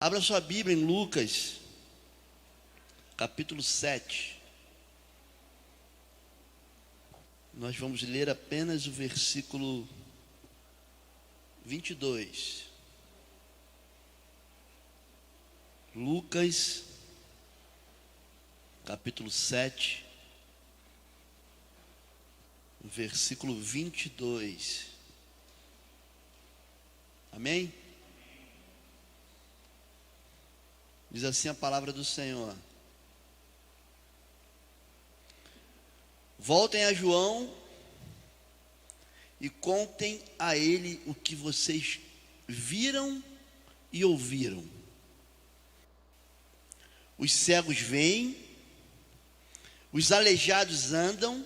Abra sua Bíblia em Lucas, capítulo 7. Nós vamos ler apenas o versículo 22. Lucas, capítulo 7, versículo 22. Amém? Diz assim a palavra do Senhor: voltem a João e contem a ele o que vocês viram e ouviram. Os cegos veem, os aleijados andam,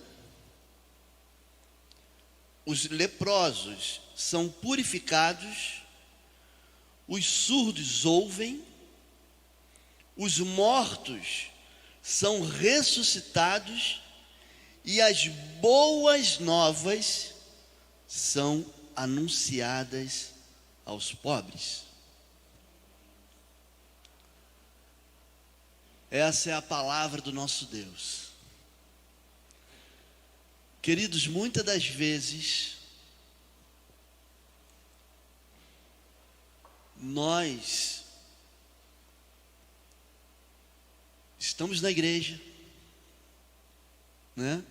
os leprosos são purificados, os surdos ouvem, os mortos são ressuscitados e as boas novas são anunciadas aos pobres. Essa é a palavra do nosso Deus. Queridos, muitas das vezes nós estamos na igreja, né?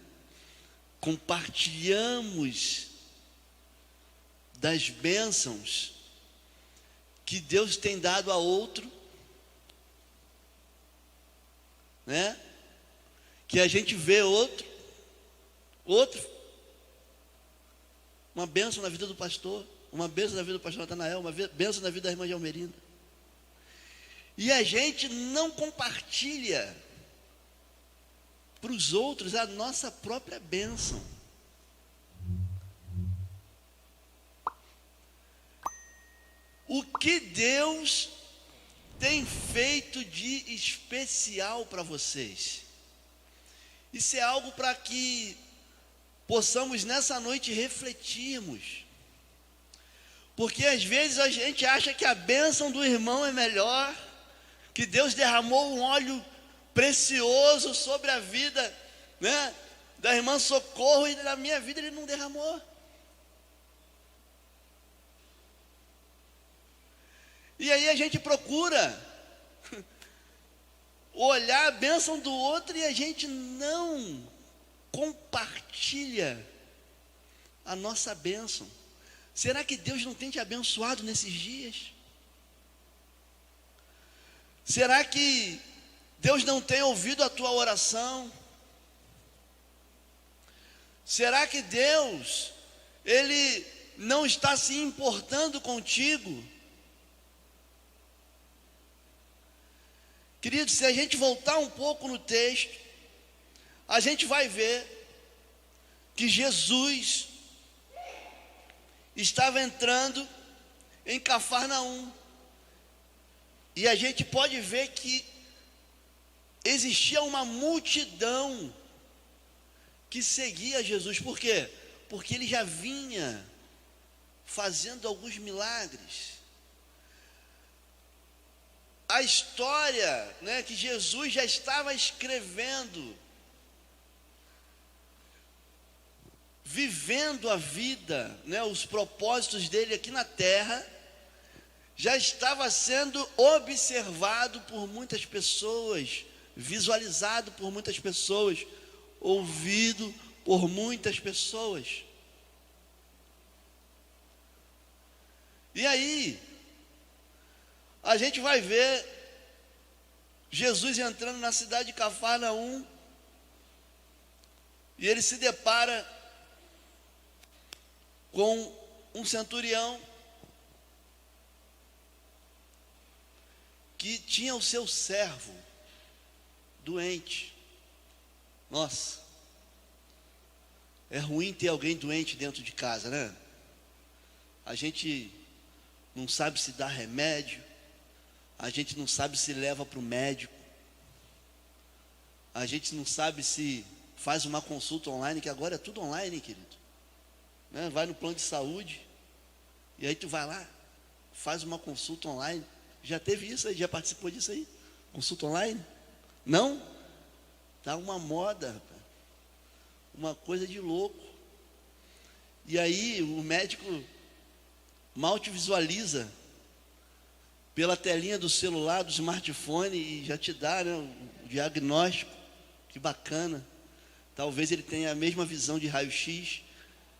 Compartilhamos das bênçãos que Deus tem dado a outro, né? Que a gente vê outro, uma bênção na vida do pastor, uma bênção na vida do pastor Natanael, uma bênção na vida da irmã de Almerinda. E a gente não compartilha para os outros a nossa própria bênção. O que Deus tem feito de especial para vocês? Isso é algo para que possamos nessa noite refletirmos. Porque às vezes a gente acha que a bênção do irmão é melhor, que Deus derramou um óleo precioso sobre a vida, né, da irmã Socorro, e na minha vida Ele não derramou. E aí a gente procura olhar a bênção do outro e a gente não compartilha a nossa bênção. Será que Deus não tem te abençoado nesses dias? Será que Deus não tem ouvido a tua oração? Será que Deus, Ele não está se importando contigo? Querido, se a gente voltar um pouco no texto, a gente vai ver que Jesus estava entrando em Cafarnaum. E a gente pode ver que existia uma multidão que seguia Jesus. Por quê? Porque Ele já vinha fazendo alguns milagres. A história, né, que Jesus já estava escrevendo, vivendo a vida, né, os propósitos dele aqui na terra, já estava sendo observado por muitas pessoas, visualizado por muitas pessoas, ouvido por muitas pessoas. E aí, a gente vai ver Jesus entrando na cidade de Cafarnaum, e ele se depara com um centurião que tinha o seu servo doente. Nossa, é ruim ter alguém doente dentro de casa, né? A gente não sabe se dá remédio, a gente não sabe se leva para o médico, a gente não sabe se faz uma consulta online, que agora é tudo online, querido, né? Vai no plano de saúde, e aí tu vai lá, faz uma consulta online, Já teve isso aí? Já participou disso aí? Consulta online? Não? Tá uma moda, rapaz. Uma coisa de louco. E aí o médico mal te visualiza pela telinha do celular, do smartphone, e já te dá, né, o diagnóstico. Que bacana. Talvez ele tenha a mesma visão de raio-x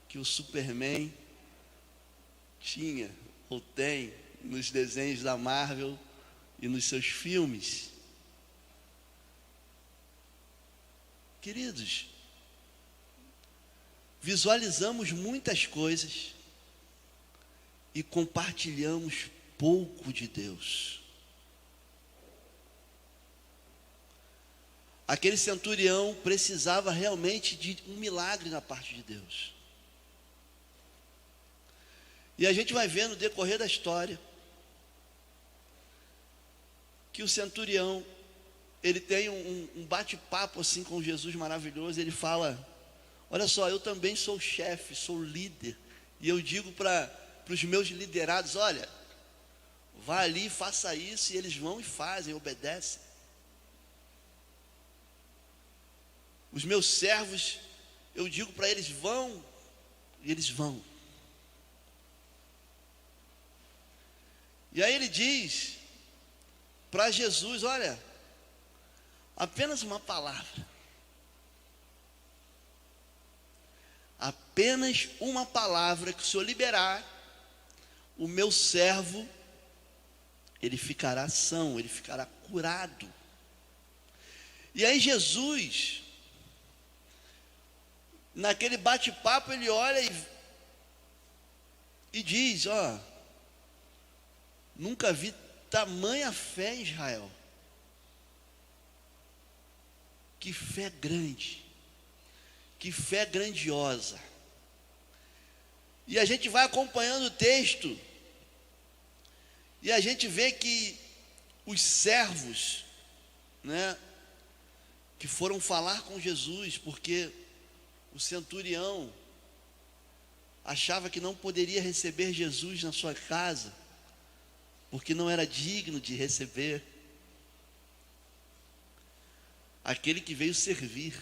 que o Superman tinha ou tem nos desenhos da Marvel e nos seus filmes. Queridos, visualizamos muitas coisas e compartilhamos pouco de Deus. Aquele centurião precisava realmente de um milagre na parte de Deus. E a gente vai ver no decorrer da história que o centurião, ele tem um bate-papo assim com Jesus maravilhoso. Ele fala: olha só, eu também sou chefe, sou líder, e eu digo para os meus liderados: olha, vá ali, faça isso, e eles vão e fazem, obedecem. Os meus servos, eu digo para eles: vão, e eles vão. E aí ele diz para Jesus: olha, apenas uma palavra, apenas uma palavra que o Senhor liberar, o meu servo, ele ficará são, ele ficará curado. E aí Jesus, naquele bate-papo, ele olha e diz: ó, nunca vi tamanha fé em Israel. Que fé grande, que fé grandiosa. E a gente vai acompanhando o texto, e a gente vê que os servos, né, que foram falar com Jesus, porque o centurião achava que não poderia receber Jesus na sua casa, porque não era digno de receber aquele que veio servir.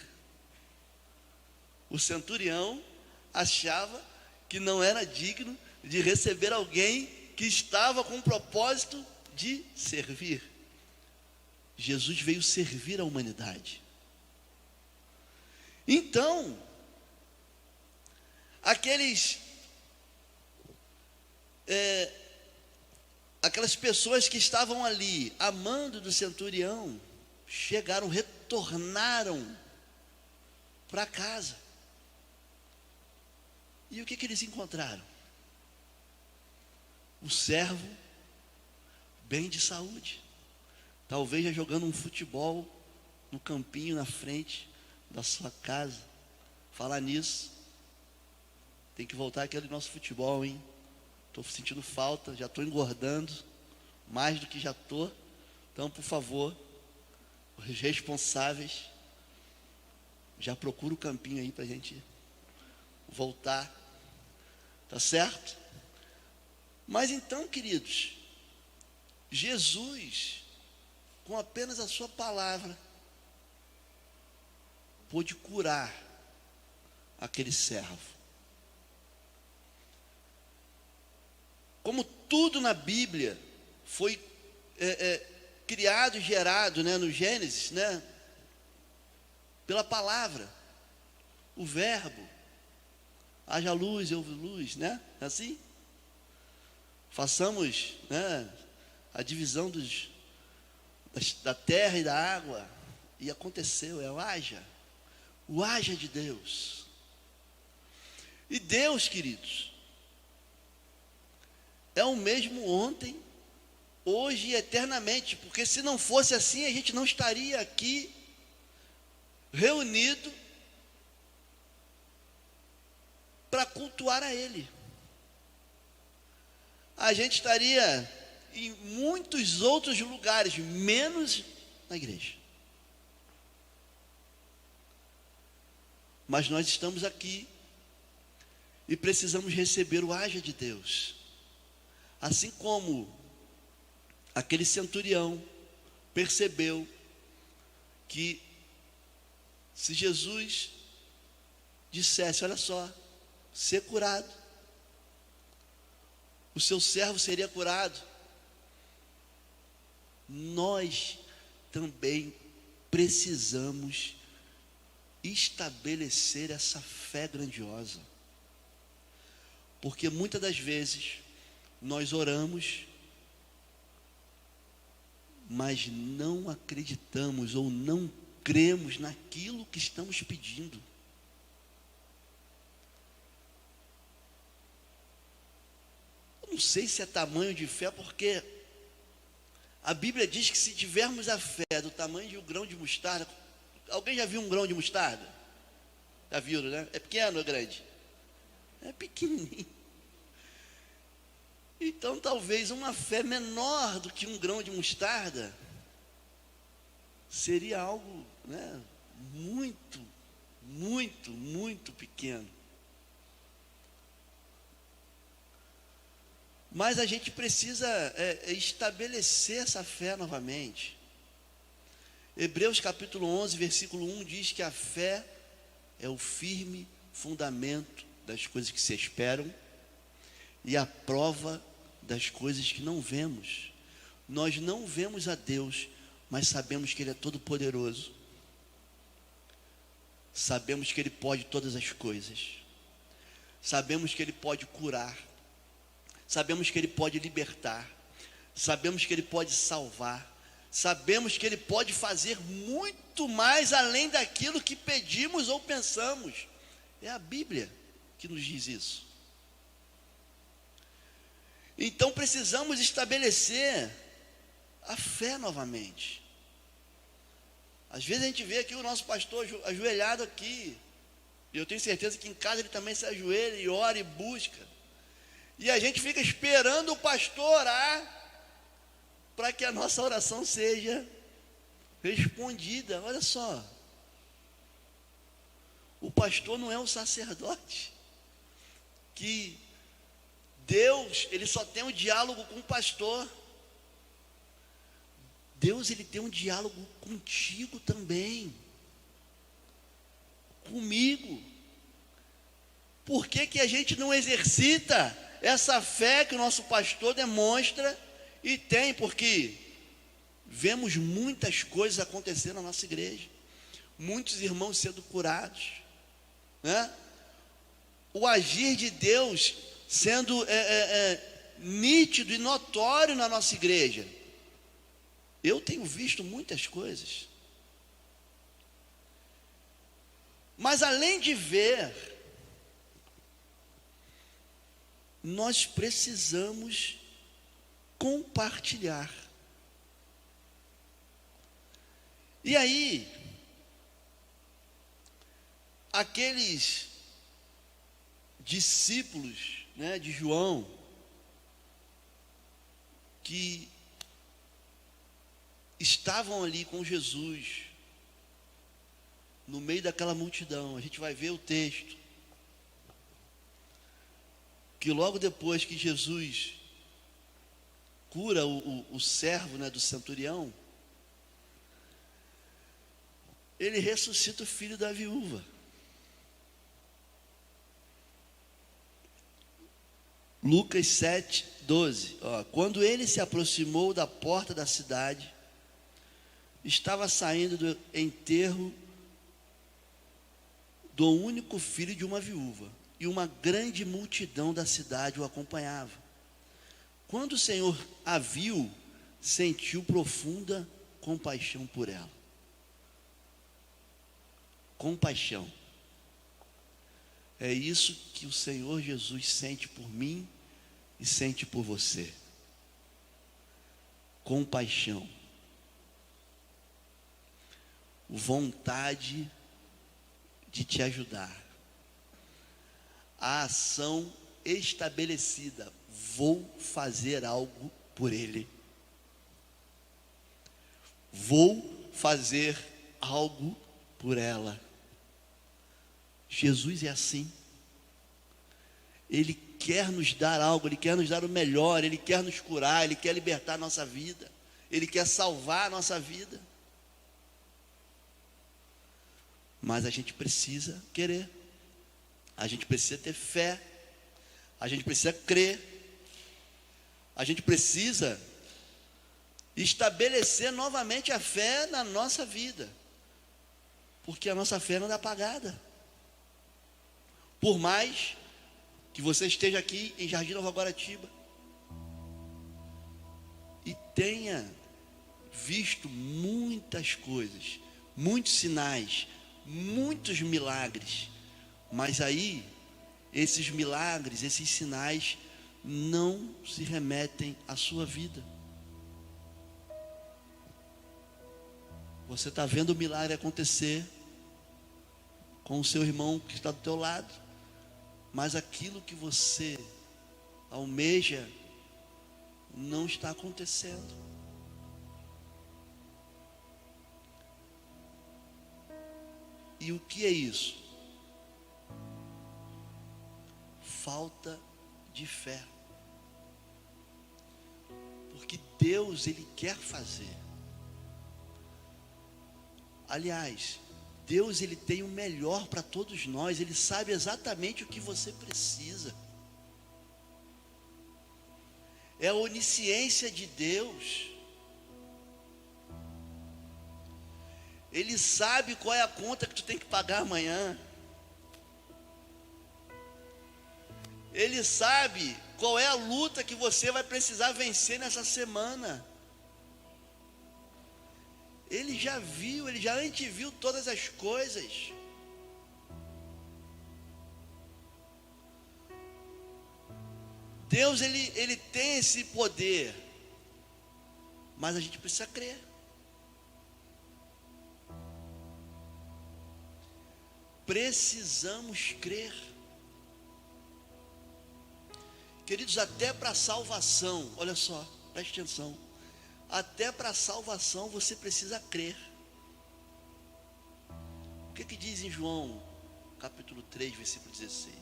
O centurião achava que não era digno de receber alguém que estava com o propósito de servir. Jesus veio servir a humanidade. Então, aquelas pessoas que estavam ali, amando do centurião, retornaram para casa. E o que eles encontraram? O servo bem de saúde, talvez já jogando um futebol no campinho na frente da sua casa. Falar nisso, tem que voltar aquele nosso futebol, hein? Estou sentindo falta, já estou engordando, mais do que já estou. Então, por favor, os responsáveis, já procura o campinho aí para a gente voltar, tá certo? Mas então, queridos, Jesus, com apenas a sua palavra, pôde curar aquele servo. Como tudo na Bíblia foi criado e gerado, né, no Gênesis, né, pela palavra, o verbo, haja luz, houve luz, né, é assim? Façamos, né, a divisão da terra e da água, e aconteceu, o haja de Deus. E Deus, queridos, é o mesmo ontem, hoje e eternamente, porque se não fosse assim, a gente não estaria aqui reunido para cultuar a Ele. A gente estaria em muitos outros lugares, menos na igreja. Mas nós estamos aqui e precisamos receber o haja de Deus. Assim como aquele centurião percebeu que se Jesus dissesse, olha só, ser curado, o seu servo seria curado, nós também precisamos estabelecer essa fé grandiosa, porque muitas das vezes nós oramos, mas não acreditamos ou não cremos naquilo que estamos pedindo. Eu não sei se é tamanho de fé, porque a Bíblia diz que se tivermos a fé do tamanho de um grão de mostarda. Alguém já viu um grão de mostarda? Já viram, né? É pequeno ou grande? É pequenininho. Então talvez uma fé menor do que um grão de mostarda seria algo, né, muito, muito, muito pequeno. Mas a gente precisa estabelecer essa fé novamente. Hebreus capítulo 11, versículo 1 diz que a fé é o firme fundamento das coisas que se esperam e a prova das coisas que não vemos. Nós não vemos a Deus, mas sabemos que Ele é todo poderoso. Sabemos que Ele pode todas as coisas. Sabemos que Ele pode curar. Sabemos que Ele pode libertar. Sabemos que Ele pode salvar. Sabemos que Ele pode fazer muito mais além daquilo que pedimos ou pensamos. É a Bíblia que nos diz isso. Então precisamos estabelecer a fé novamente. Às vezes a gente vê aqui o nosso pastor ajoelhado aqui, e eu tenho certeza que em casa ele também se ajoelha e ora e busca. E a gente fica esperando o pastor orar para que a nossa oração seja respondida. Olha só, o pastor não é o sacerdote, que Deus, Ele só tem um diálogo com o pastor. Deus, Ele tem um diálogo contigo também, comigo. Por que que a gente não exercita essa fé que o nosso pastor demonstra e tem? Porque vemos muitas coisas acontecendo na nossa igreja, muitos irmãos sendo curados, né? O agir de Deus sendo nítido e notório na nossa igreja. Eu tenho visto muitas coisas. Mas além de ver, nós precisamos compartilhar. E aí, aqueles discípulos, né, de João, que estavam ali com Jesus, no meio daquela multidão, a gente vai ver o texto, que logo depois que Jesus cura o servo, né, do centurião, ele ressuscita o filho da viúva. Lucas 7, 12. Quando ele se aproximou da porta da cidade, estava saindo do enterro do único filho de uma viúva, e uma grande multidão da cidade o acompanhava. Quando o Senhor a viu, sentiu profunda compaixão por ela. Compaixão. É isso que o Senhor Jesus sente por mim e sente por você. Compaixão. Vontade de te ajudar. A ação estabelecida. Vou fazer algo por ele. Vou fazer algo por ela. Jesus é assim. Ele quer nos dar algo, Ele quer nos dar o melhor, Ele quer nos curar, Ele quer libertar a nossa vida, Ele quer salvar a nossa vida. Mas a gente precisa querer, a gente precisa ter fé, a gente precisa crer, a gente precisa estabelecer novamente a fé na nossa vida, porque a nossa fé não é apagada. Por mais que você esteja aqui em Jardim Nova Guaratiba e tenha visto muitas coisas, muitos sinais, muitos milagres, mas aí esses milagres, esses sinais não se remetem à sua vida. Você está vendo o milagre acontecer com o seu irmão que está do teu lado, mas aquilo que você almeja não está acontecendo. E o que é isso? Falta de fé. Porque Deus, Ele quer fazer. Aliás, Deus, Ele tem o melhor para todos nós. Ele sabe exatamente o que você precisa. É a onisciência de Deus. Ele sabe qual é a conta que tu tem que pagar amanhã. Ele sabe qual é a luta que você vai precisar vencer nessa semana. Ele já viu, Ele já anteviu todas as coisas. Deus, Ele tem esse poder, mas a gente precisa crer. Precisamos crer. Queridos, até para a salvação, olha só, preste atenção. Até para a salvação você precisa crer. O que diz em João, capítulo 3, versículo 16?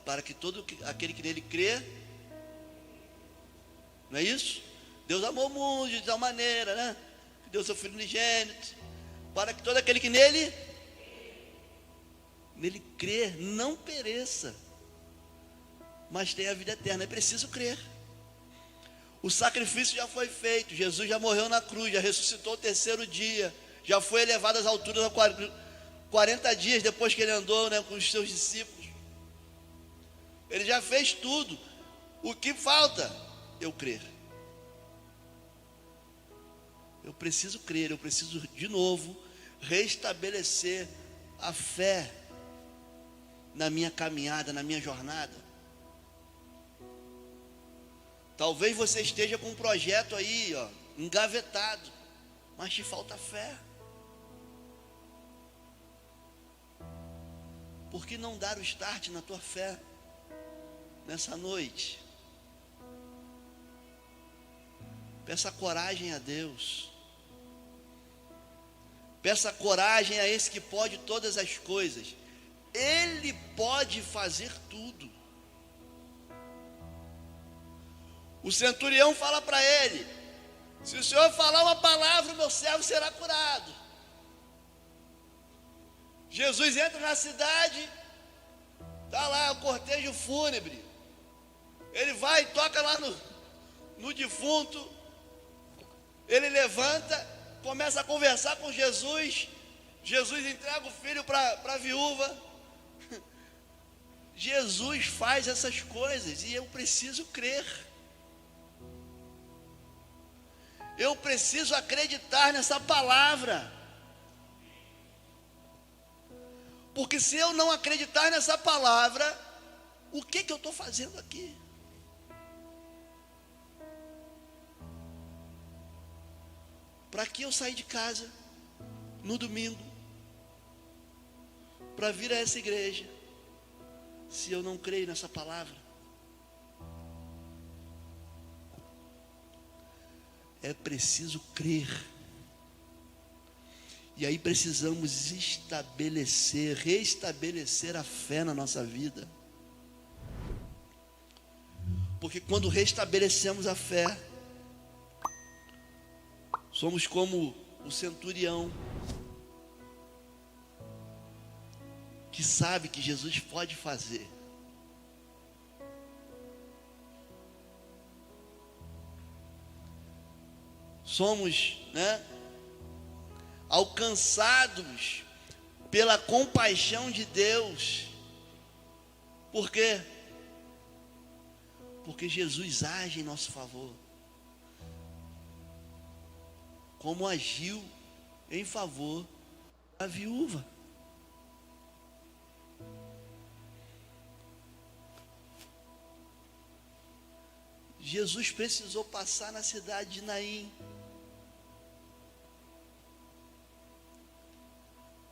Para que todo aquele que nele crê, não é isso? Deus amou o mundo de tal maneira, né? Que deu seu Filho unigênito, para que todo aquele que nele crer, não pereça, mas tenha a vida eterna. É preciso crer. O sacrifício já foi feito, Jesus já morreu na cruz, já ressuscitou o terceiro dia, já foi elevado às alturas há 40 dias depois que ele andou, né, com os seus discípulos. Ele já fez tudo. O que falta? Eu crer. Eu preciso crer, eu preciso de novo restabelecer a fé na minha caminhada, na minha jornada. Talvez você esteja com um projeto aí, ó, engavetado, mas te falta fé. Por que não dar o start na tua fé nessa noite? Peça coragem a Deus. Peça coragem a esse que pode todas as coisas. Ele pode fazer tudo. O centurião fala para ele: se o Senhor falar uma palavra, o meu servo será curado. Jesus entra na cidade, está lá o cortejo fúnebre. Ele vai e toca lá no defunto. Ele levanta, começa a conversar com Jesus. Jesus entrega o filho para a viúva. Jesus faz essas coisas e eu preciso crer. Eu preciso acreditar nessa palavra. Porque se eu não acreditar nessa palavra, o que eu estou fazendo aqui? Para que eu sair de casa no domingo para vir a essa igreja, se eu não creio nessa palavra? É preciso crer. E aí precisamos restabelecer a fé na nossa vida. Porque quando restabelecemos a fé, somos como o centurião, que sabe que Jesus pode fazer. Somos, alcançados pela compaixão de Deus. Por quê? Porque Jesus age em nosso favor, como agiu em favor da viúva. Jesus precisou passar na cidade de Naim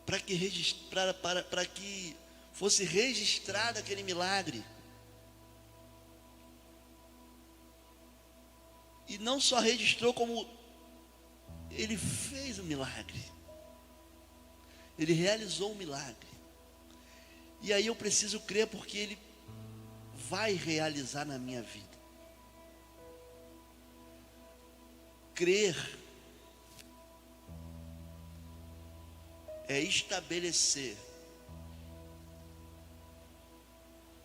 para que fosse registrado aquele milagre. E não só registrou, como ele fez o milagre. Ele realizou o milagre. E aí eu preciso crer, porque ele vai realizar na minha vida. Crer é estabelecer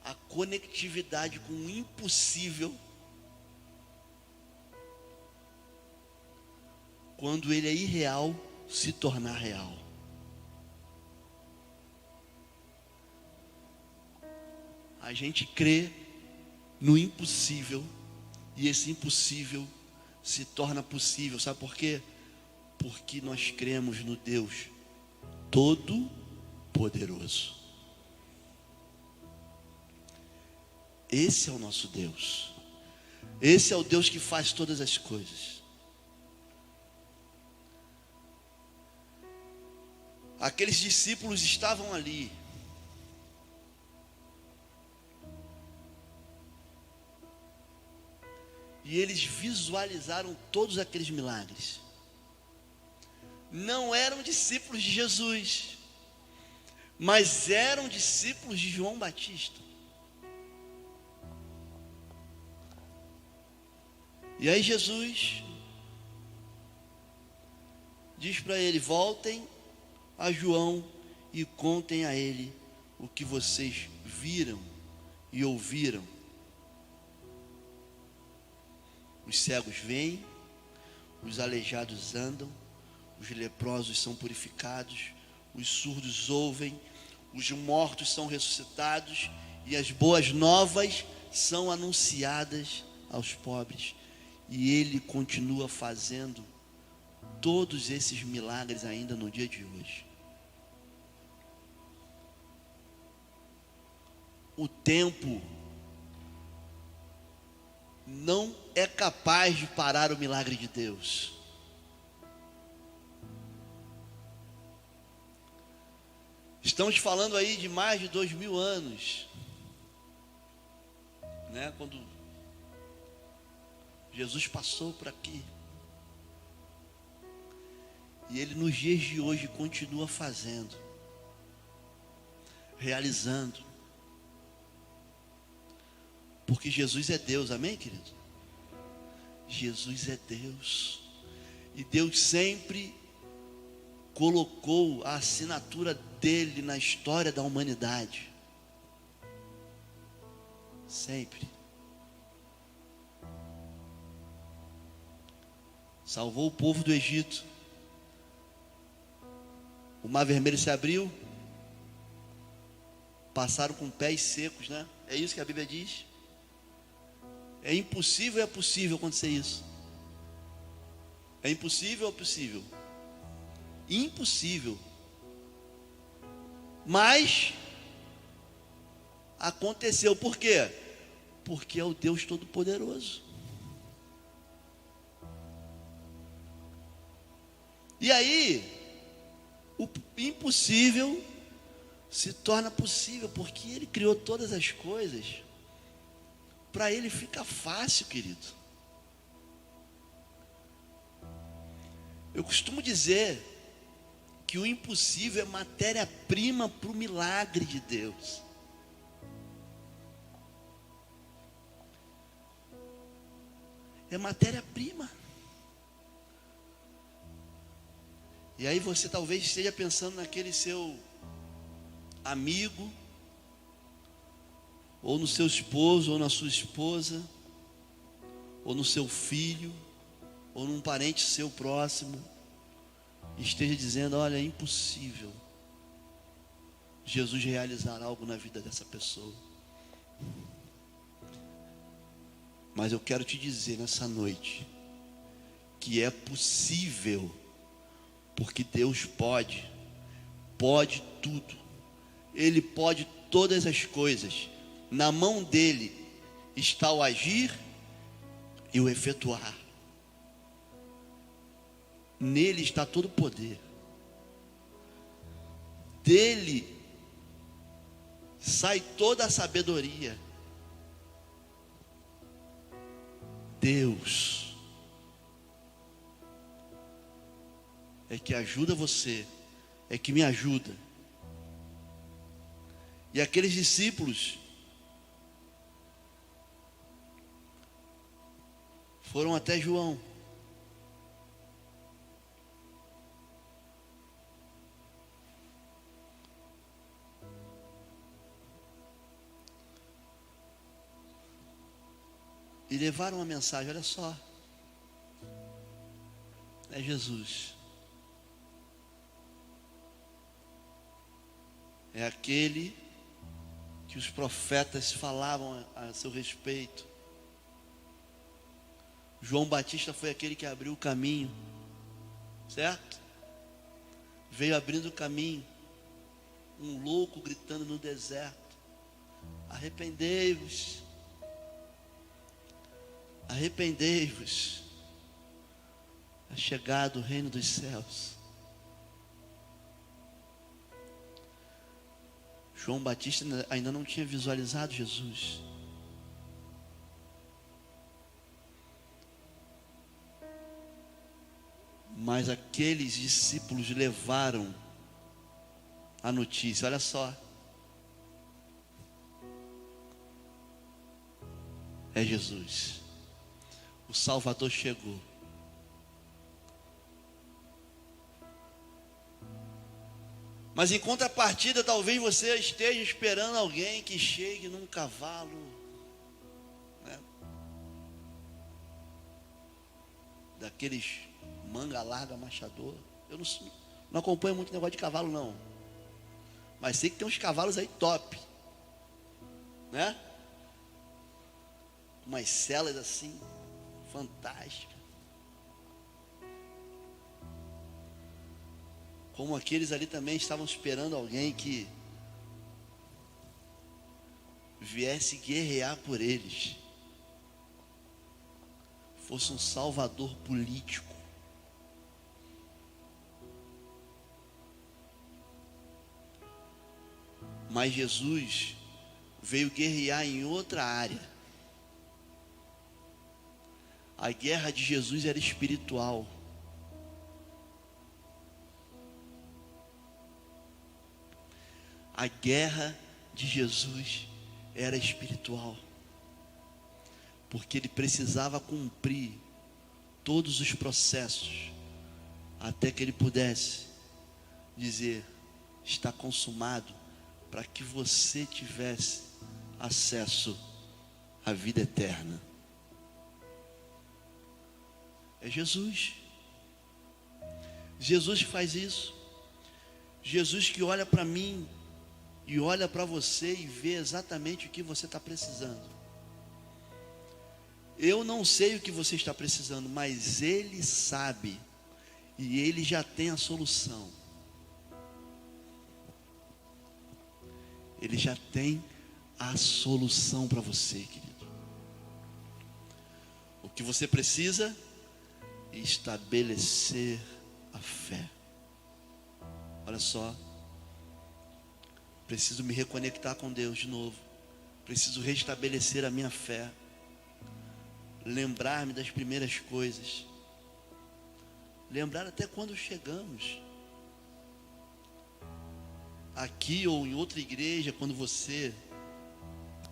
a conectividade com o impossível, quando ele é irreal, se tornar real. A gente crê no impossível, e esse impossível se torna possível. Sabe por quê? Porque nós cremos no Deus Todo-Poderoso. Esse é o nosso Deus. Esse é o Deus que faz todas as coisas. Aqueles discípulos estavam ali. E eles visualizaram todos aqueles milagres. Não eram discípulos de Jesus, mas eram discípulos de João Batista. E aí Jesus diz para ele: voltem a João e contem a ele o que vocês viram e ouviram. Os cegos veem, os aleijados andam, os leprosos são purificados, os surdos ouvem, os mortos são ressuscitados, e as boas novas são anunciadas aos pobres. E ele continua fazendo todos esses milagres ainda no dia de hoje. O tempo não é capaz de parar o milagre de Deus. Estamos falando aí de mais de 2000 anos, quando Jesus passou por aqui. E ele nos dias de hoje continua fazendo, realizando. Porque Jesus é Deus, amém, querido? Jesus é Deus. E Deus sempre colocou a assinatura dele na história da humanidade. Sempre. Salvou o povo do Egito. O mar vermelho se abriu. Passaram com pés secos, É isso que a Bíblia diz. É impossível, é possível acontecer isso. É impossível ou possível? Impossível. Mas aconteceu. Por quê? Porque é o Deus Todo-Poderoso. E aí, o impossível se torna possível, porque ele criou todas as coisas. Para ele fica fácil, querido. Eu costumo dizer que que o impossível é matéria-prima para o milagre de Deus. É matéria-prima. E aí você talvez esteja pensando naquele seu amigo, ou no seu esposo, ou na sua esposa, ou no seu filho, ou num parente seu próximo, e esteja dizendo: olha, é impossível Jesus realizar algo na vida dessa pessoa. Mas eu quero te dizer nessa noite que é possível, porque Deus pode tudo. Ele pode todas as coisas. Na mão dele está o agir e o efetuar. Nele está todo o poder. Dele sai toda a sabedoria. Deus é que ajuda você, é que me ajuda. E aqueles discípulos foram até João. E levaram uma mensagem: olha só, é Jesus. É aquele que os profetas falavam a seu respeito. João Batista foi aquele que abriu o caminho, certo? Veio abrindo o caminho. Um louco gritando no deserto: arrependei-vos, arrependei-vos, é chegado o reino dos céus. João Batista ainda não tinha visualizado Jesus. Mas aqueles discípulos levaram a notícia: olha só, é Jesus, o Salvador chegou. Mas em contrapartida, talvez você esteja esperando alguém que chegue num cavalo, né, daqueles manga larga machador. Eu não acompanho muito negócio de cavalo não, mas sei que tem uns cavalos aí top, né? Umas celas assim fantásticas, como aqueles ali também estavam esperando alguém que viesse guerrear por eles, fosse um salvador político. Mas Jesus veio guerrear em outra área. A guerra de Jesus era espiritual. A guerra de Jesus era espiritual, porque ele precisava cumprir todos os processos até que ele pudesse dizer: está consumado, para que você tivesse acesso à vida eterna. É Jesus. Jesus que faz isso. Jesus que olha para mim e olha para você e vê exatamente o que você está precisando. Eu não sei o que você está precisando, mas Ele sabe, e Ele já tem a solução. Ele já tem a solução para você, querido. O que você precisa é estabelecer a fé. Olha só, preciso me reconectar com Deus de novo. Preciso restabelecer a minha fé. Lembrar-me das primeiras coisas. Lembrar até quando chegamos. aqui ou em outra igreja, quando você,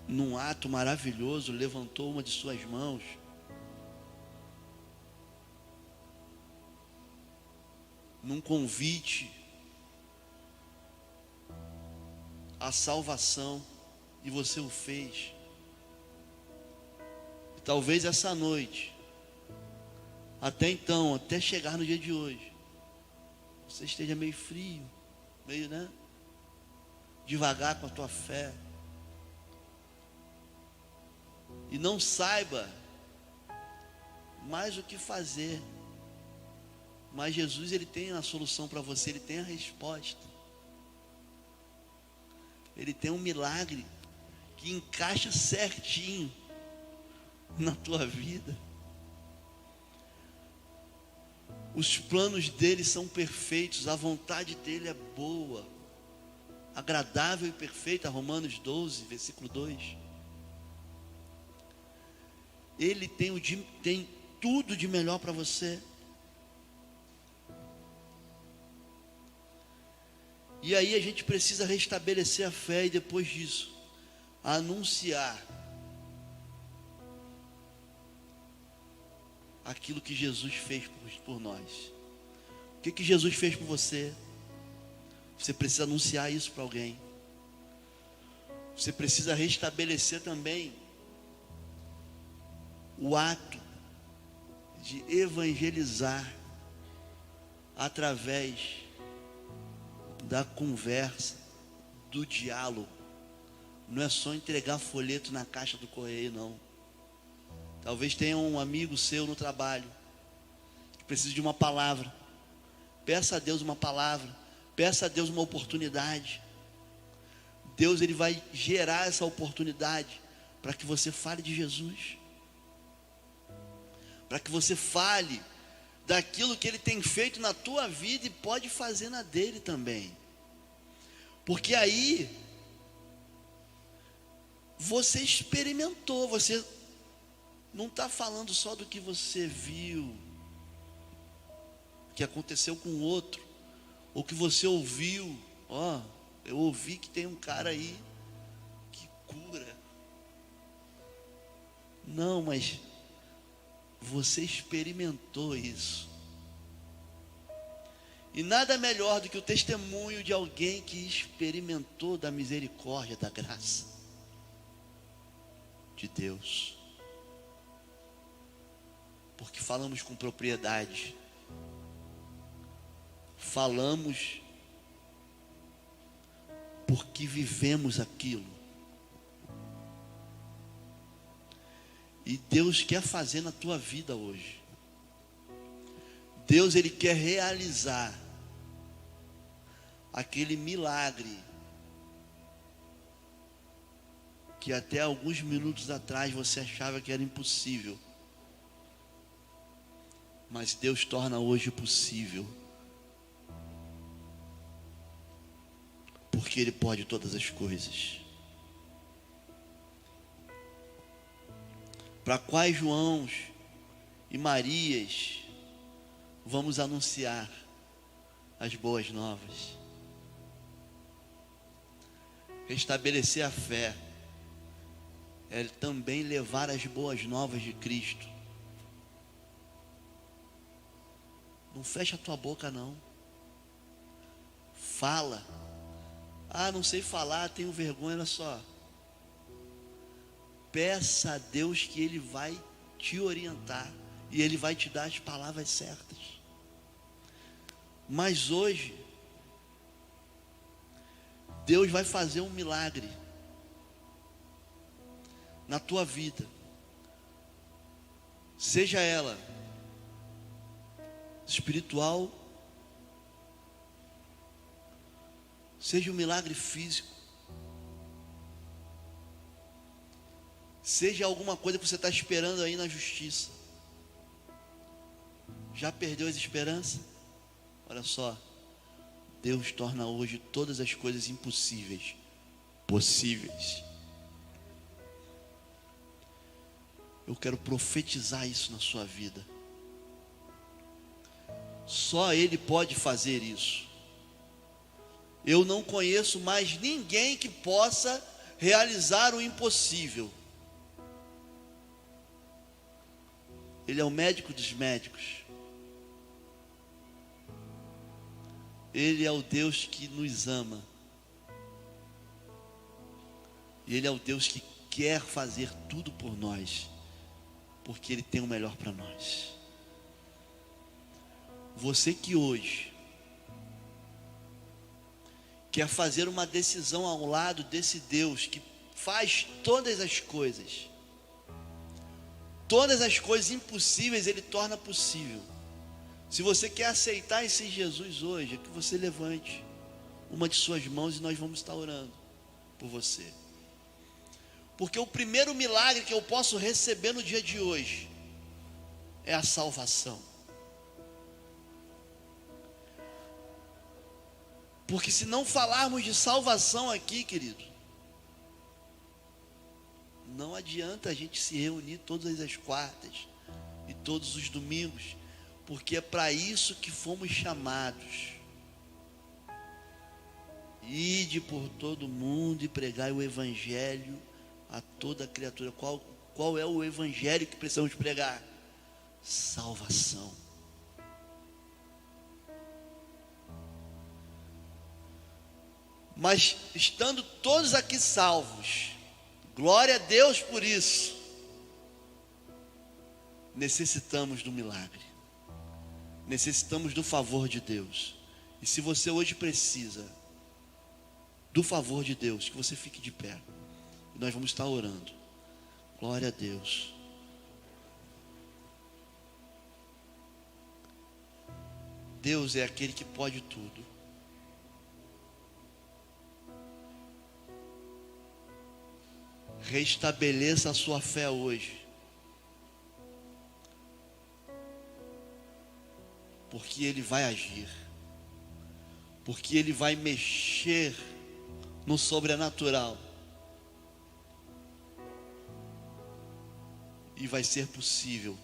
num ato maravilhoso, levantou uma de suas mãos, num convite à salvação, e você o fez. E talvez essa noite, até então, até chegar no dia de hoje, você esteja meio frio, meio, devagar com a tua fé, e não saiba mais o que fazer. Mas Jesus, Ele tem a solução para você, Ele tem a resposta. Ele tem um milagre que encaixa certinho na tua vida. Os planos dele são perfeitos, a vontade dele é boa, agradável e perfeita. Romanos 12, versículo 2. Ele tem tudo de melhor para você. E aí a gente precisa restabelecer a fé e depois disso, anunciar aquilo que Jesus fez por nós. O que Jesus fez por você? Você precisa anunciar isso para alguém. Você precisa restabelecer também o ato de evangelizar através da conversa, do diálogo. Não é só entregar folheto na caixa do correio, não. Talvez tenha um amigo seu no trabalho que precisa de uma palavra. Peça a Deus uma palavra, peça a Deus uma oportunidade. Deus, Ele vai gerar essa oportunidade para que você fale de Jesus, para que você fale daquilo que Ele tem feito na tua vida e pode fazer na dele também. Porque aí você experimentou, você não está falando só do que você viu, que aconteceu com o outro, ou que você ouviu. Eu ouvi que tem um cara aí que cura. Não, mas você experimentou isso. E nada melhor do que o testemunho de alguém que experimentou da misericórdia, da graça de Deus. Porque falamos com propriedade. Falamos porque vivemos aquilo. E Deus quer fazer na tua vida hoje. Deus, Ele quer realizar aquele milagre que até alguns minutos atrás você achava que era impossível. Mas Deus torna hoje possível. Porque Ele pode todas as coisas. Para quais Joãos e Marias vamos anunciar as boas novas? Restabelecer a fé é também levar as boas novas de Cristo. Não fecha a tua boca, não. Fala. Não sei falar, tenho vergonha. Olha só. Peça a Deus que Ele vai te orientar e Ele vai te dar as palavras certas. Mas hoje Deus vai fazer um milagre na tua vida, seja ela espiritual, seja um milagre físico, seja alguma coisa que você está esperando aí na justiça. Já perdeu as esperanças? Olha só, Deus torna hoje todas as coisas impossíveis possíveis. Eu quero profetizar isso na sua vida. Só Ele pode fazer isso. Eu não conheço mais ninguém que possa realizar o impossível. Ele é o médico dos médicos. Ele é o Deus que nos ama. E Ele é o Deus que quer fazer tudo por nós, porque Ele tem o melhor para nós. Você que hoje quer fazer uma decisão ao lado desse Deus que faz todas as coisas impossíveis Ele torna possível. Se você quer aceitar esse Jesus hoje, é que você levante uma de suas mãos e nós vamos estar orando por você. Porque o primeiro milagre que eu posso receber no dia de hoje é a salvação. Porque se não falarmos de salvação aqui, querido, não adianta a gente se reunir todas as quartas e todos os domingos, porque é para isso que fomos chamados. Ide por todo mundo e pregai o evangelho a toda criatura. Qual é o evangelho que precisamos pregar? Salvação. Mas estando todos aqui salvos, glória a Deus por isso, necessitamos do milagre, necessitamos do favor de Deus. E se você hoje precisa do favor de Deus, que você fique de pé, e nós vamos estar orando. Glória a Deus. Deus é aquele que pode tudo. Restabeleça a sua fé hoje, porque Ele vai agir, porque Ele vai mexer no sobrenatural, e vai ser possível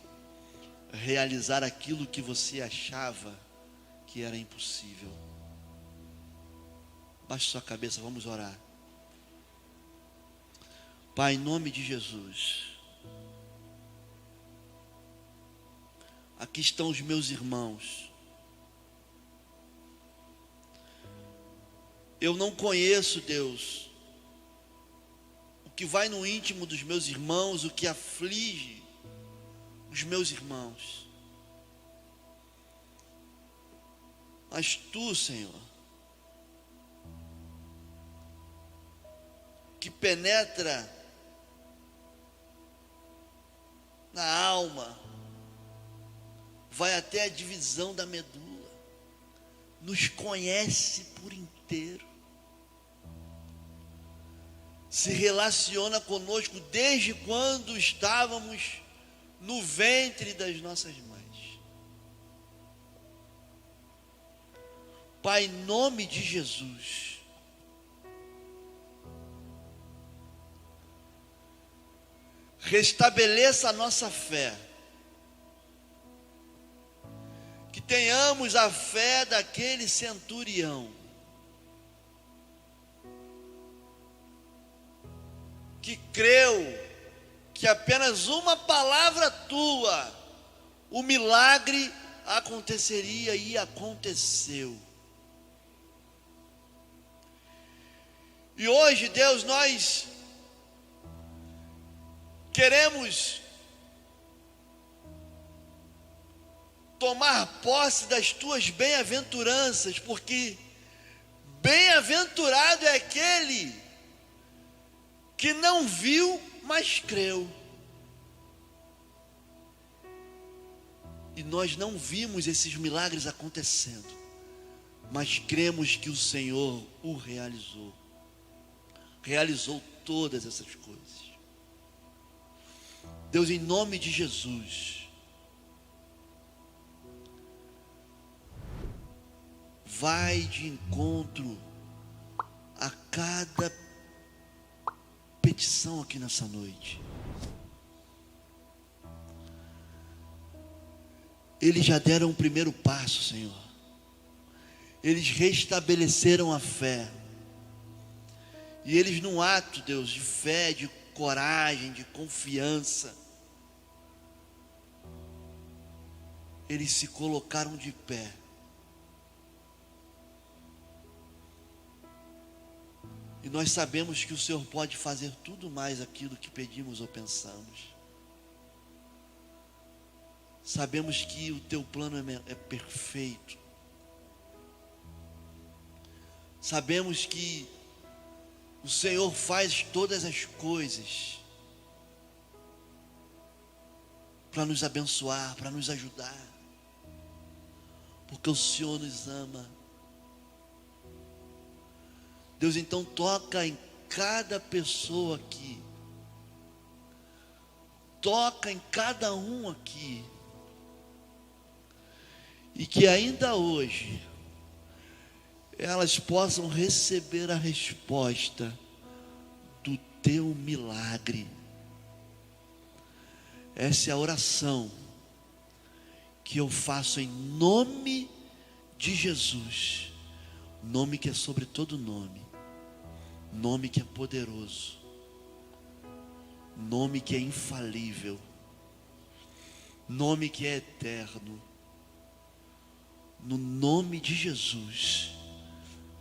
realizar aquilo que você achava que era impossível. Baixe sua cabeça, vamos orar. Pai, em nome de Jesus, aqui estão os meus irmãos. Eu não conheço, Deus, o que vai no íntimo dos meus irmãos, o que aflige os meus irmãos. Mas Tu, Senhor, que penetra na alma, vai até a divisão da medula, nos conhece por inteiro, se relaciona conosco desde quando estávamos no ventre das nossas mães. Pai, em nome de Jesus, restabeleça a nossa fé, que tenhamos a fé daquele centurião, que creu que apenas uma palavra Tua, o milagre aconteceria, e aconteceu. E hoje, Deus, nós queremos tomar posse das Tuas bem-aventuranças, porque bem-aventurado é aquele que não viu, mas creu. E nós não vimos esses milagres acontecendo, mas cremos que o Senhor o realizou. Realizou todas essas coisas. Deus, em nome de Jesus, vai de encontro a cada petição aqui nessa noite. Eles já deram o primeiro passo, Senhor. eles restabeleceram a fé. E eles, num ato, Deus, de fé, de coragem, de confiança, eles se colocaram de pé. E nós sabemos que o Senhor pode fazer tudo mais aquilo que pedimos ou pensamos. Sabemos que o teu plano é perfeito. Sabemos que o Senhor faz todas as coisas para nos abençoar, para nos ajudar, porque o Senhor nos ama. Deus, então toca em cada pessoa aqui, toca em cada um aqui, e que ainda hoje elas possam receber a resposta do teu milagre. Essa é a oração que eu faço em nome de Jesus, nome que é sobre todo nome, nome que é poderoso, nome que é infalível, nome que é eterno, no nome de Jesus.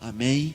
Amém.